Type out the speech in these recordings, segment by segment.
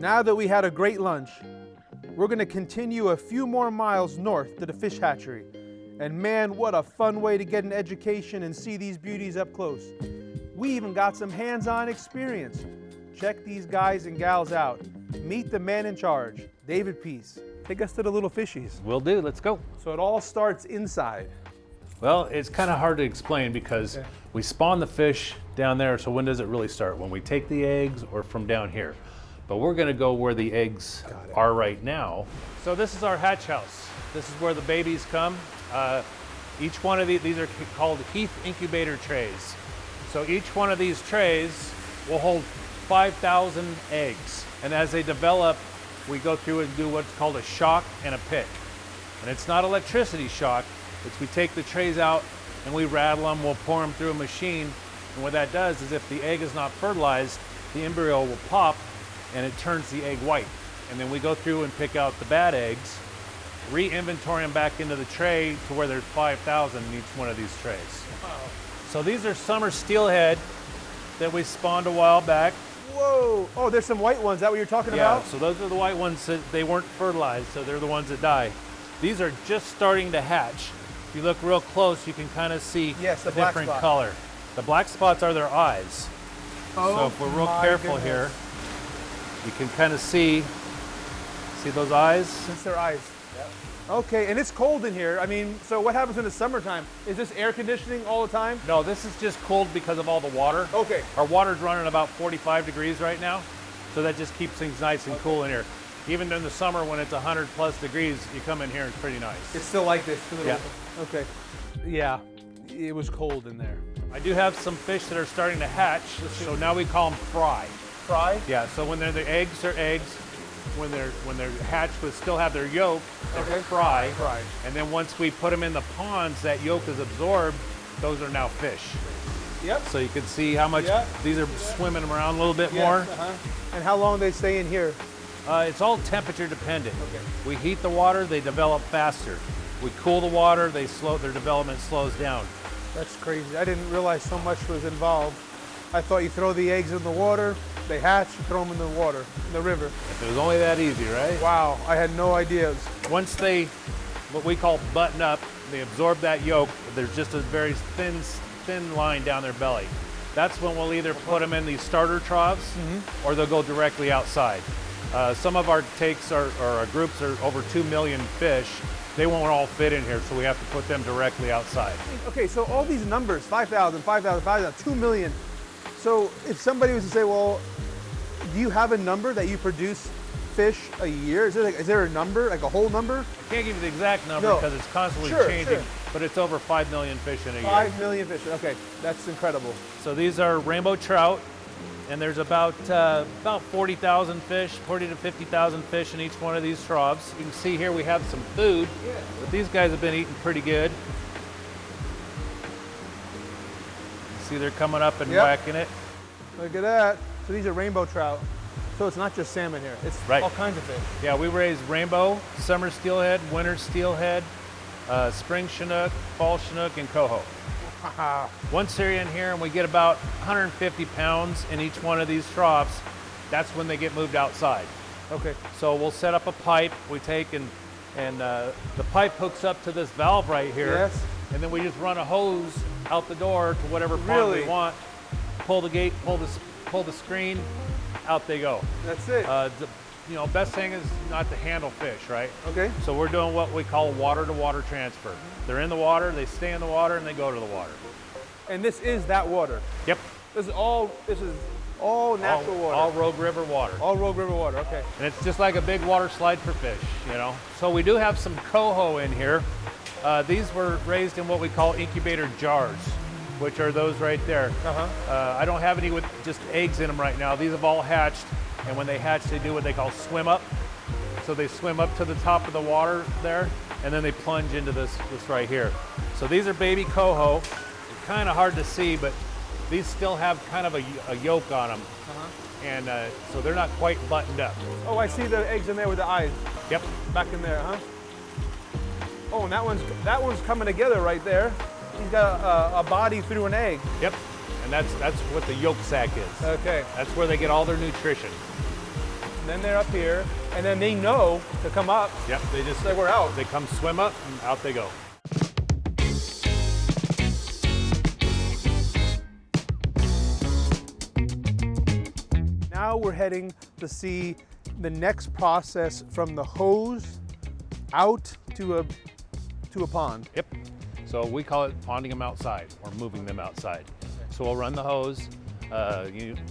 Now that we had a great lunch, we're gonna continue a few more miles north to the fish hatchery. And man, what a fun way to get an education and see these beauties up close. We even got some hands-on experience. Check these guys and gals out. Meet the man in charge, David Peace. Take us to the little fishies. Will do, let's go. So it all starts inside. Well, it's kind of hard to explain because we spawn the fish down there, so when does it really start? When we take the eggs or from down here? But we're gonna go where the eggs are right now. So this is our hatch house. This is where the babies come. Each one of these are called Heath incubator trays. So each one of these trays will hold 5,000 eggs. And as they develop, we go through and do what's called a shock and a pick. And it's not electricity shock, it's we take the trays out and we rattle them, we'll pour them through a machine. And what that does is if the egg is not fertilized, the embryo will pop and it turns the egg white. And then we go through and pick out the bad eggs, re-inventory them back into the tray to where there's 5,000 in each one of these trays. Wow. So these are summer steelhead that we spawned a while back. Whoa, oh, there's some white ones. Is that what you're talking about? Yeah, so those are the white ones that they weren't fertilized, so they're the ones that die. These are just starting to hatch. If you look real close, you can kind of see the different color. The black spots are their eyes. Oh, so if we're real careful here, you can kind of see those eyes? That's their eyes. Yep. Okay, and it's cold in here. I mean, so what happens in the summertime? Is this air conditioning all the time? No, this is just cold because of all the water. Okay. Our water's running about 45 degrees right now, so that just keeps things nice and cool in here. Even in the summer when it's 100+ degrees, you come in here and it's pretty nice. It's still like this? Yeah. Okay. Yeah, it was cold in there. I do have some fish that are starting to hatch, so now we call them fry. Fry? Yeah, so when they're the eggs, they're eggs. When they're hatched, but still have their yolk, they're fry. Fry. And then once we put them in the ponds, that yolk is absorbed. Those are now fish. Yep. So you can see how much these are swimming around a little bit more. And how long they stay in here? It's all temperature dependent. Okay. We heat the water, they develop faster. We cool the water, their development slows down. That's crazy. I didn't realize so much was involved. I thought you throw the eggs in the water, they hatch, you throw them in the water, in the river. If it was only that easy, right? Wow, I had no idea. Once they, what we call button up, they absorb that yolk, there's just a very thin line down their belly. That's when we'll either put them in these starter troughs or they'll go directly outside. Some of our takes or our groups are over 2 million fish. They won't all fit in here, so we have to put them directly outside. Okay, so all these numbers, 5,000, 5,000, 5,000, 2 million. So if somebody was to say, well, do you have a number that you produce fish a year? Is there a number, like a whole number? I can't give you the exact number because it's constantly changing, but it's over 5 million fish in a year. 5 million fish, okay, that's incredible. So these are rainbow trout, and there's about 40,000 fish, 40 to 50,000 fish in each one of these troughs. You can see here we have some food, but these guys have been eating pretty good. See, they're coming up and whacking it. Look at that. So these are rainbow trout. So it's not just salmon here. It's all kinds of fish. Yeah, we raise rainbow, summer steelhead, winter steelhead, spring chinook, fall chinook, and coho. Once they're in here and we get about 150 pounds in each one of these troughs, that's when they get moved outside. Okay. So we'll set up a pipe. We take and the pipe hooks up to this valve right here. Yes. And then we just run a hose out the door to whatever pond we want. Pull the gate, pull the screen, out they go. That's it. Best thing is not to handle fish, right? Okay. So we're doing what we call water-to-water transfer. They're in the water, they stay in the water, and they go to the water. And this is that water? Yep. This is all natural water? All Rogue River water. All Rogue River water, okay. And it's just like a big water slide for fish, So we do have some coho in here. These were raised in what we call incubator jars, which are those right there. I don't have any with just eggs in them right now. These have all hatched, and when they hatch, they do what they call swim up. So they swim up to the top of the water there, and then they plunge into this right here. So these are baby coho. It's kind of hard to see, but these still have kind of a yolk on them. And so they're not quite buttoned up. Oh, I see the eggs in there with the eyes. Yep. Back in there, huh? Oh, and that one's coming together right there. He's got a body through an egg. Yep. And that's what the yolk sac is. Okay. That's where they get all their nutrition. And then they're up here, and then they know to come up. Yep, they just Like we're out. They come swim up and out they go. Now we're heading to see the next process from the hose out to a pond. Yep. So we call it ponding them outside or moving them outside. So we'll run the hose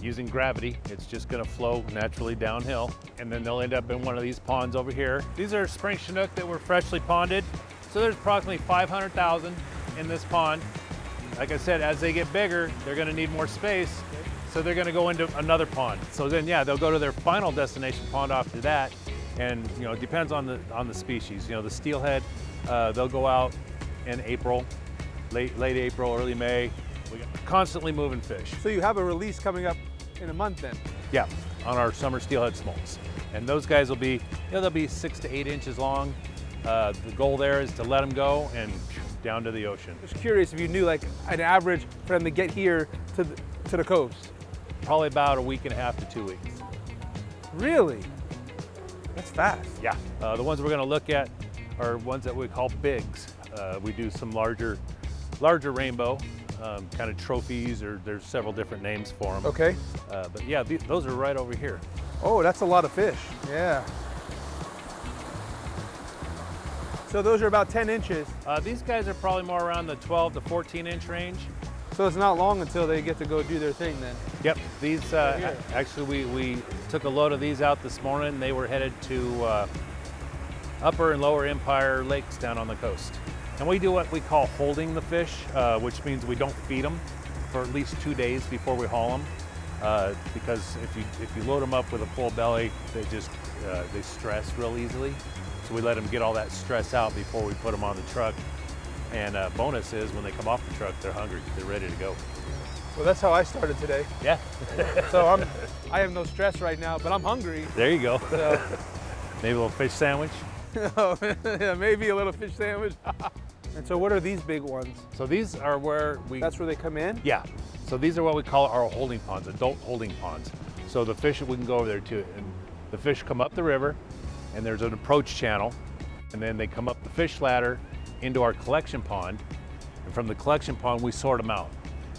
using gravity. It's just going to flow naturally downhill, and then they'll end up in one of these ponds over here. These are spring Chinook that were freshly ponded. So there's approximately 500,000 in this pond. Like I said, as they get bigger, they're going to need more space. So they're going to go into another pond. So then, yeah, they'll go to their final destination pond after that. And it depends on the species. The steelhead, they'll go out in April, late April, early May. We got constantly moving fish. So you have a release coming up in a month then? Yeah, on our summer steelhead smolts. And those guys will be, they'll be 6 to 8 inches long. The goal there is to let them go and down to the ocean. Just curious if you knew like an average for them to get here to the coast. Probably about a week and a half to 2 weeks. Really? That's fast. Yeah. The ones we're going to look at are ones that we call bigs. We do some larger rainbow, kind of trophies, or there's several different names for them. Okay. But yeah, those are right over here. Oh, that's a lot of fish. Yeah. So those are about 10 inches. These guys are probably more around the 12 to 14 inch range. So it's not long until they get to go do their thing then. Yep. These actually we took a load of these out this morning. They were headed to Upper and Lower Empire Lakes down on the coast. And we do what we call holding the fish, which means we don't feed them for at least 2 days before we haul them. Because if you load them up with a full belly, they stress real easily. So we let them get all that stress out before we put them on the truck. And bonus is when they come off the truck, they're hungry. They're ready to go. Well, that's how I started today. Yeah. So I have no stress right now, but I'm hungry. There you go. So. Maybe a little fish sandwich. Yeah, maybe a little fish sandwich. And so what are these big ones? So these are where That's where they come in? Yeah. So these are what we call our holding ponds, adult holding ponds. So the fish, we can go over there too. And the fish come up the river, and there's an approach channel, and then they come up the fish ladder into our collection pond, and from the collection pond we sort them out,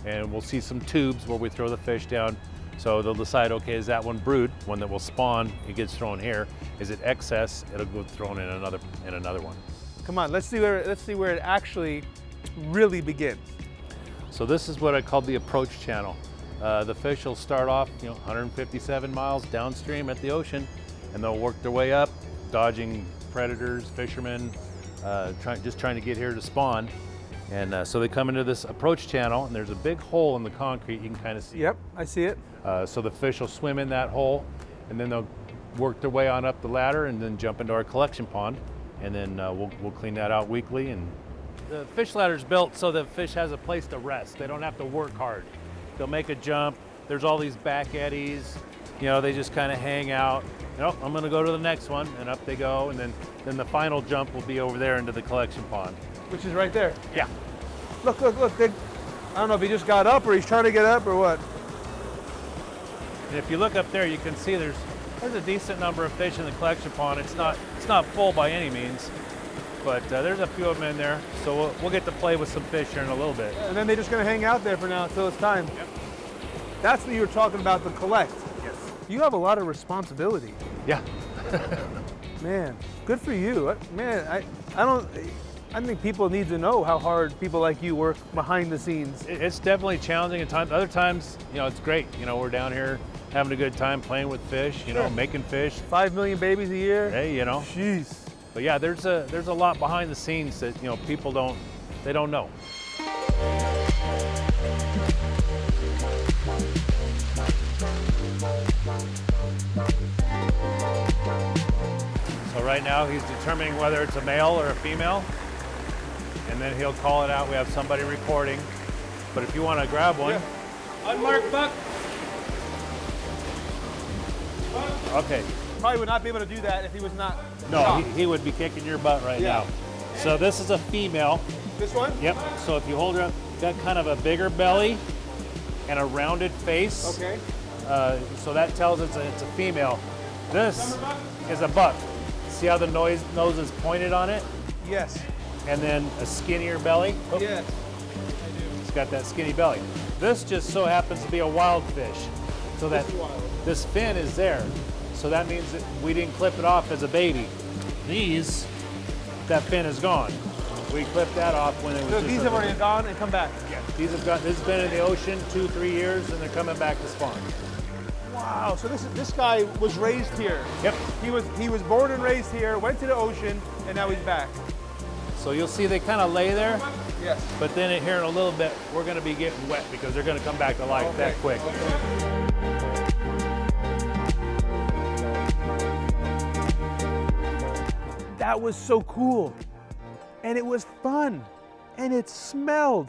and we'll see some tubes where we throw the fish down. So they'll decide, okay, is that one brood, one that will spawn, it gets thrown here. Is it excess, it'll go thrown in another one. Come on, let's see where it actually really begins. So this is what I call the approach channel. The fish will start off 157 miles downstream at the ocean, and they'll work their way up, dodging predators, fishermen, just trying to get here to spawn. And so they come into this approach channel, and there's a big hole in the concrete you can kind of see. Yep, I see it. So the fish will swim in that hole, and then they'll work their way on up the ladder and then jump into our collection pond. And then we'll clean that out weekly. And the fish ladder's built so the fish has a place to rest. They don't have to work hard. They'll make a jump. There's all these back eddies. They just kind of hang out. I'm going to go to the next one, and up they go. And then the final jump will be over there into the collection pond. Which is right there. Yeah. Look. I don't know if he just got up or he's trying to get up or what. And if you look up there, you can see there's a decent number of fish in the collection pond. It's not full by any means, but there's a few of them in there. So we'll get to play with some fish here in a little bit. And then they're just going to hang out there for now until it's time. Yep. That's what you were talking about, the collect. Yes. You have a lot of responsibility. Yeah. Man, good for you. Man, I think people need to know how hard people like you work behind the scenes. It's definitely challenging at times. Other times, it's great. We're down here having a good time playing with fish, Sure. making fish. 5 million babies a year. Hey, Jeez. But yeah, there's a lot behind the scenes that people don't know. So right now he's determining whether it's a male or a female, and then he'll call it out. We have somebody recording. But if you want to grab one, Unmarked buck. okay. Probably would not be able to do that if he was not. No, shocked. he would be kicking your butt right Yeah. now. So this is a female. This one? Yep. So if you hold her up, got kind of a bigger belly and a rounded face. Okay. So that tells us it's a female. This is a buck. See how the nose is pointed on it? Yes. And then a skinnier belly? Oh, Yes. it's got that skinny belly. This just so happens to be a wild fish. So that this fin is there. So that means that we didn't clip it off as a baby. These, that fin is gone. We clipped that off when it was So just these have already gone and come back? Yeah, these have got, this has been in the ocean 2-3 years and they're coming back to spawn. Wow, so this guy was raised here. Yep. He was born and raised here, went to the ocean, and now he's back. So you'll see they kind of lay there, Yes. but then here in a little bit, we're gonna be getting wet because they're gonna come back to life that quick. That was so cool. And it was fun. And it smelled.